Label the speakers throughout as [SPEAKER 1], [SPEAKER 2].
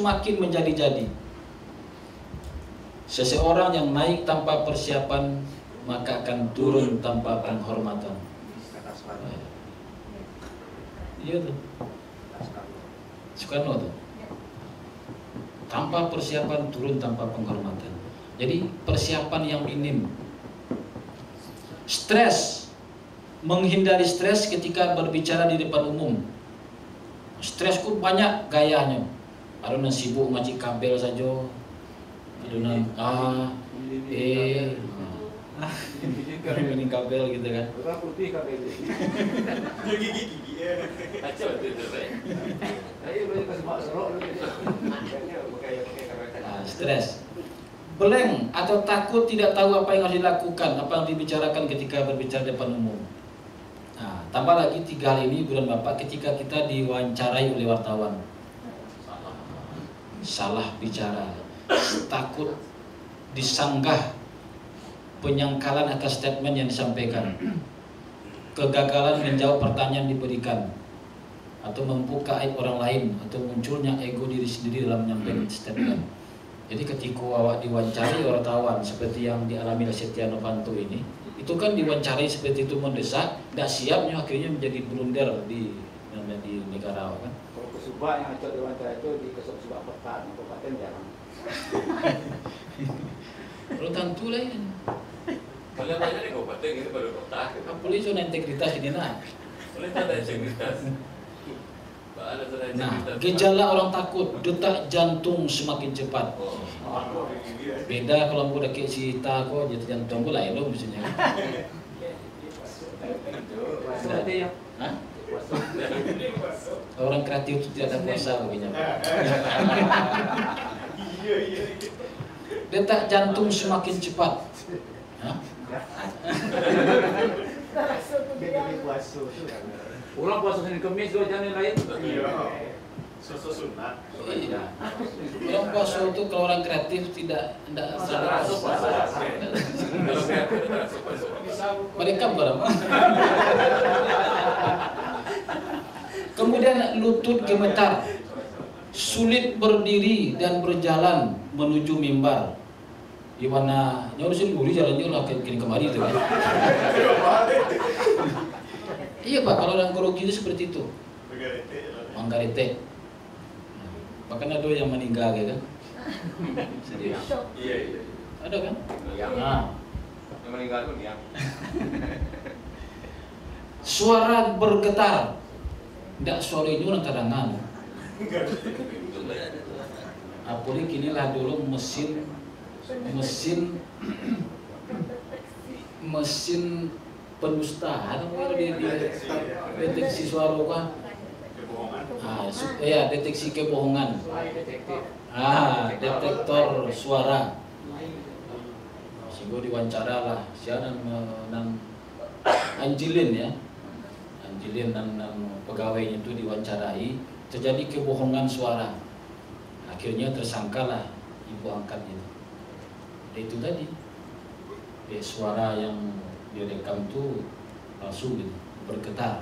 [SPEAKER 1] semakin menjadi-jadi. Seseorang yang naik tanpa persiapan maka akan turun tanpa penghormatan. Iya tuh. Soekarno tuh. Tanpa persiapan turun tanpa penghormatan. Jadi persiapan yang minim. Stres, menghindari stres ketika berbicara di depan umum. Stresku banyak gayanya. Adunan sibuk ngaji kabel saja. Adunan ini kabel gitu kan. Stres. Blank atau takut tidak tahu apa yang harus dilakukan, apa yang dibicarakan ketika berbicara di depan umum. Nah, tambah lagi 3 hal ini bulan Bapak ketika kita diwawancarai oleh wartawan. Salah bicara, takut disanggah, penyangkalan atas statement yang disampaikan, kegagalan menjawab pertanyaan diberikan, atau membuka aib orang lain, atau munculnya ego diri sendiri dalam menyampaikan statement. Jadi ketika awak diwawancari wartawan seperti yang dialami oleh Setia Novanto ini, itu kan diwawancari seperti itu mendesak, tidak siapnya akhirnya menjadi blunder di negara awak kan.
[SPEAKER 2] Kalau kesubah yang acak diwawancara itu di kesubah pertan, kabupaten jarang.
[SPEAKER 1] Kalau tentu lah ya.
[SPEAKER 3] Kalau banyak di kabupaten itu baru kota.
[SPEAKER 1] Polisi ada integritas ini nak.
[SPEAKER 3] Oleh ada integritas.
[SPEAKER 1] Nah, gejala orang takut, detak jantung semakin cepat. Beda kalau mau deket si takut jatuh jantung pula elok misalnya. Hah? Orang kreatif itu tidak ada puasa begini. Detak jantung semakin cepat. Hah?
[SPEAKER 2] Ulang puasa Senin Kemis 2 Januari lain.
[SPEAKER 3] Iya. Susu sunat.
[SPEAKER 1] Iya. Orang puasa itu kalau orang kreatif tidak
[SPEAKER 3] Terasa puasa. Kalau kreatif terasa puasa.
[SPEAKER 1] mereka berapa? Kemudian lutut gemetar, sulit berdiri dan berjalan menuju mimbar. Di mana nyawa sih dulu jalannya lah kini kemari itu kan. Iya Pak, kalau orang grogi itu seperti itu. Manggarete. Bahkan ada yang meninggal ya kan. Serius.
[SPEAKER 3] Iya.
[SPEAKER 1] Ada kan?
[SPEAKER 3] Yang
[SPEAKER 1] Nah,
[SPEAKER 3] meninggal pun yang.
[SPEAKER 1] suara bergetar. Tidak suara ini orang cadangan. Apalagi inilah dulu mesin pendusta, deteksi suara kan? Deteksi kebohongan. Detektor suara. Sehingga diwawancara lah, siapa nan Anjilin ya, Anjilin dan pegawainya itu diwawancarai, terjadi kebohongan suara. Akhirnya tersangkalah ibu angkatnya. Itu tadi, suara yang direkam itu palsu gitu, bergetar.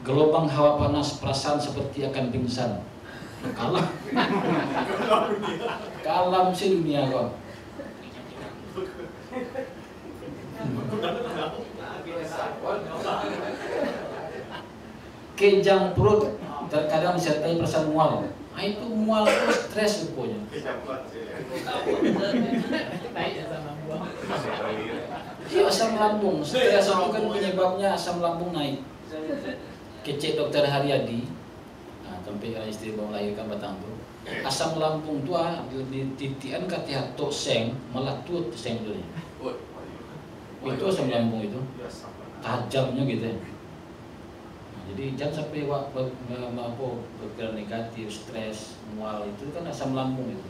[SPEAKER 1] Gelombang hawa panas, perasaan seperti akan pingsan. Kalam sih dunia kok. Kejang perut, terkadang disertai perasaan mual. Nah, itu mual itu stres rupanya. Iya, asam lambung. Stres itu kan penyebabnya asam lambung naik. Kecek dokter Haryadi, sampai istri mau melahirkan batang tuh. Asam lambung tua di titian katihat tok seng malah tuh seng dulu. Itu asam lambung itu tajamnya gitu ya. Jadi jangan sampai berpikiran negatif, stres, mual itu kan asam lambung itu.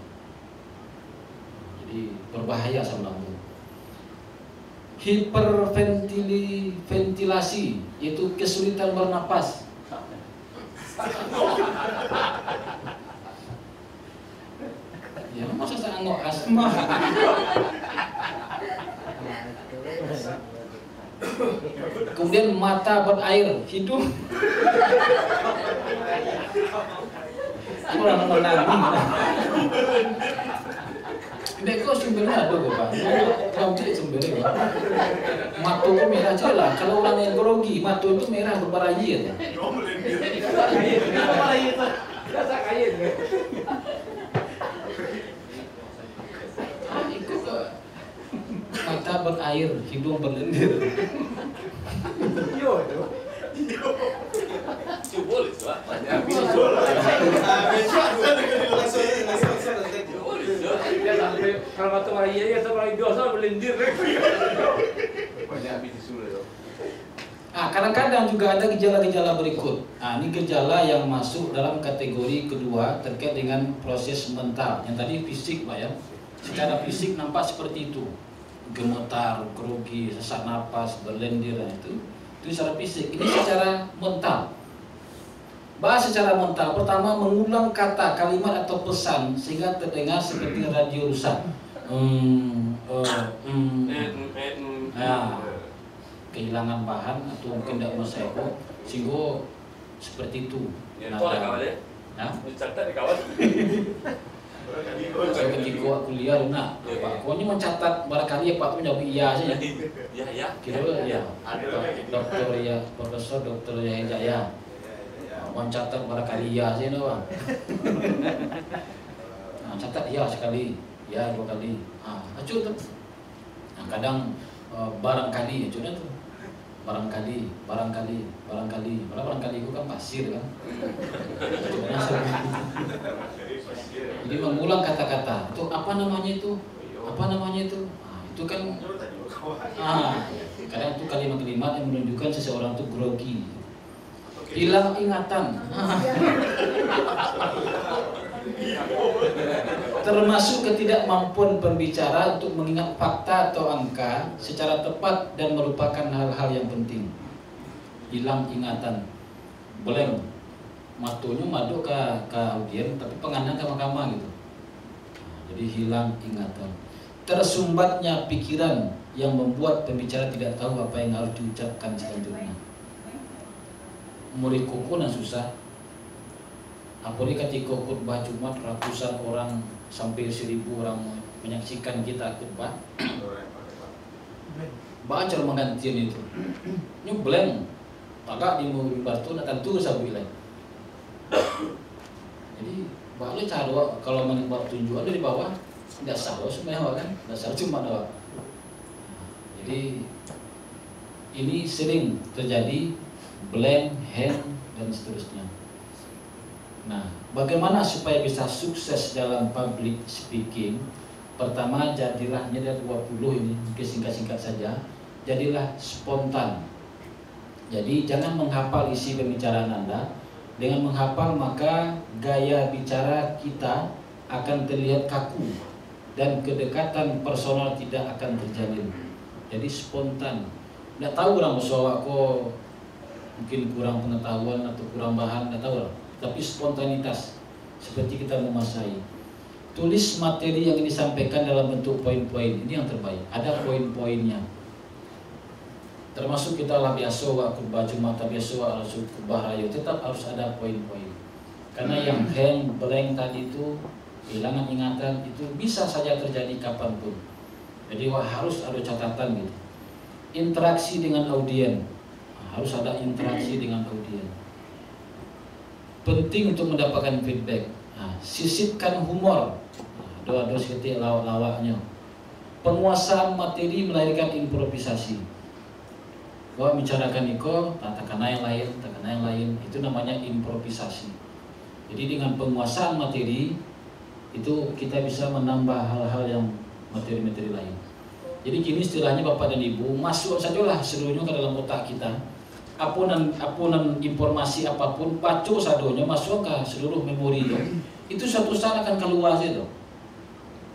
[SPEAKER 1] Jadi berbahaya asam lambung. Hiperventilasi yaitu kesulitan bernapas. Ya masa saya nggak asma. Kemudian mata berair, hidung. Orang menangis. Tidak kok sumbernya ada kok Pak. Kau cek sumbernya Pak. Matu itu merah aja lah. Kalau orang yang grogi, matu itu merah berbaraji ya.
[SPEAKER 2] Rasa kain.
[SPEAKER 1] Itu kok mata berair, hidung berlendir.
[SPEAKER 2] Yo itu.
[SPEAKER 3] Boleh, Pak.
[SPEAKER 2] Kalau batu hari ya seperti biasa belindir.
[SPEAKER 3] Banyak habis disuruh.
[SPEAKER 1] Kadang-kadang juga ada gejala-gejala berikut. Ini gejala yang masuk dalam kategori kedua terkait dengan proses mental. Yang tadi fisik Pak ya. Secara fisik nampak seperti itu. Gemetar, grogi, sesak napas, berlendir itu secara fisik. Ini secara mental. Bahas secara mental. Pertama, mengulang kata, kalimat atau pesan sehingga terdengar seperti radio rusak. Kehilangan bahan atau mungkin tidak masuk sehingga seperti itu.
[SPEAKER 3] Itu ada kawan ya? Mencatat di kawan.
[SPEAKER 1] Saya ketika kuliah Pak Ko ini mencatat barangkali Pak Tu menjawab iya saja.
[SPEAKER 3] Ya.
[SPEAKER 1] Kira ya. Dokter ya, Profesor Dokter Yahya Jaya. Mencatat barangkali iya saja Bang. Catat iya sekali, ya 2 kali. Acuh tuh. Kadang barangkali acuh tuh. Barangkali. Malah barangkali itu kan pasir kan. Jadi mengulang kata-kata. Itu apa namanya itu? Itu kan kadang itu kalimat-kalimat yang menunjukkan seseorang itu grogi. Hilang ingatan. Termasuk ketidakmampuan pembicara untuk mengingat fakta atau angka secara tepat dan merupakan hal-hal yang penting. Hilang ingatan, blank, matunya madu ke audien tapi pengandan ke mahkamah gitu. Jadi hilang ingatan. Tersumbatnya pikiran yang membuat pembicara tidak tahu apa yang harus diucapkan selanjutnya. Murid kuku yang susah. Apalagi ketika khutbah Jumat ratusan orang sampai 1000 orang menyaksikan kita khutbah. Baca menggantian itu. Ini blank. Maka di mimbar itu tentu saya bilang. Jadi balik cara kalau menimba tunjukan dari bawah tidak salah sebenarnya kan, tidak salah cuma doa. Jadi ini sering terjadi blank, hand dan seterusnya. Nah, bagaimana supaya bisa sukses dalam public speaking? Pertama, jadilah ini ada 20 ini, mungkin singkat-singkat saja. Jadilah spontan. Jadi jangan menghafal isi pembicaraan Anda. Dengan menghafal maka gaya bicara kita akan terlihat kaku dan kedekatan personal tidak akan terjalin. Jadi spontan. Tidak tahu orang musuh aku mungkin kurang pengetahuan atau kurang bahan, tidak tahu lah. Tapi spontanitas seperti kita memasai. Tulis materi yang disampaikan dalam bentuk poin-poin. Ini yang terbaik. Ada poin-poinnya. Termasuk kita lah biasa khutbah Jumat, biasa khutbah raya, tetap harus ada poin-poin. Karena yang hand blank tadi itu kehilangan ingatan itu bisa saja terjadi kapanpun. Jadi harus ada catatan gitu. Interaksi dengan audien, harus ada interaksi dengan audien. Penting untuk mendapatkan feedback. Sisipkan humor, doa-doa seperti lawak-lawaknya. Penguasaan materi melahirkan improvisasi. Bahwa bicarakan iko, takana yang lain, itu namanya improvisasi. Jadi dengan penguasaan materi itu kita bisa menambah hal-hal yang materi-materi lain. Jadi gini istilahnya Bapak dan Ibu, masuk sajalah seluruhnya ke dalam otak kita. Apunan informasi apapun, pacu sadonya masuk ke seluruh memori itu suatu saat akan keluar saja.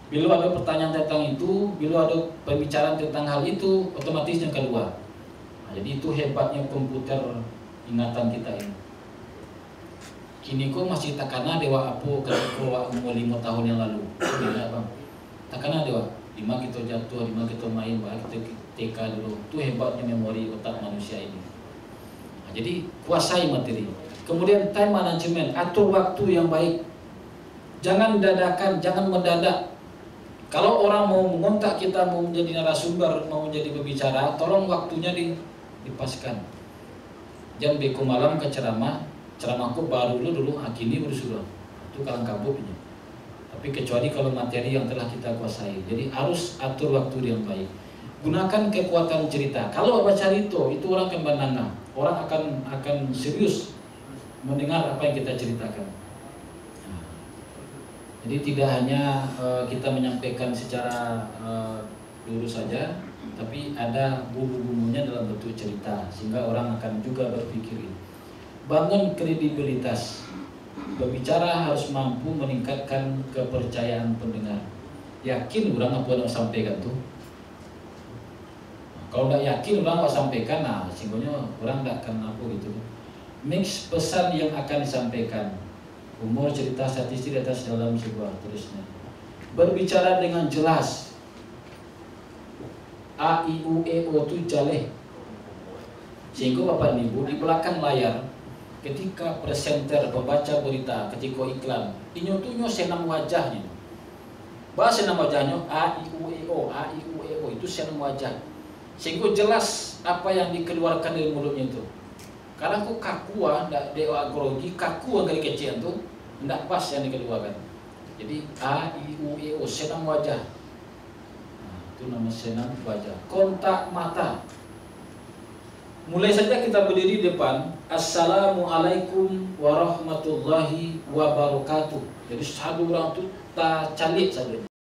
[SPEAKER 1] Bila ada pertanyaan tentang itu, bila ada pembicaraan tentang hal itu, otomatis yang keluar. Jadi itu hebatnya komputer ingatan kita ini. Kini kok masih takana dewa apo ketika umur 5 tahun yang lalu. Tidak bang. Takana dewa 5 kita jatuh, 5 kita main, kita TK dulu. Itu hebatnya memori otak manusia ini. Jadi kuasai materi. Kemudian time management, atur waktu yang baik. Jangan dadakan, jangan mendadak. Kalau orang mau mengontak kita, mau menjadi narasumber, mau menjadi berbicara, tolong waktunya dipaskan. Jam beko malam ke ceramahku baru dulu akini baru sudah. Itu kalang kabutnya. Tapi kecuali kalau materi yang telah kita kuasai. Jadi harus atur waktu yang baik. Gunakan kekuatan cerita. Kalau baca itu orang akan menangah. Orang akan serius mendengar apa yang kita ceritakan. Jadi tidak hanya kita menyampaikan secara lurus saja, tapi ada bumbu-bumbunya dalam bentuk cerita, sehingga orang akan juga berpikir. Bangun kredibilitas. Berbicara harus mampu meningkatkan kepercayaan pendengar. Yakin orang apa yang sampaikan tuh. Kalau tidak yakin orang mau sampaikan, nah sehingga orang tidak akan apa gitu. Mix pesan yang akan disampaikan. Umur, cerita, statistik di atas dalam sebuah tulisnya. Berbicara dengan jelas. A, I, U, E, O itu jaleh. Sehingga Bapak Ibu di belakang layar, ketika presenter, pembaca berita, ketika iklan, inyo senam wajahnya. Bahasa senam wajahnya A, I, U, E, O, A, I, U, E, O itu senam wajah. Sehingga jelas apa yang dikeluarkan dari mulutnya itu. Karena aku kaku, ndak dewa grogi, kaku dari kecil tuh, ndak pas yang dikeluarkan. Jadi A, I, U, E, O, senam wajah. Nah, itu nama senam wajah. Kontak mata. Mulai saja kita berdiri di depan. Assalamualaikum warahmatullahi wabarakatuh. Jadi satu orang itu tak calik saja.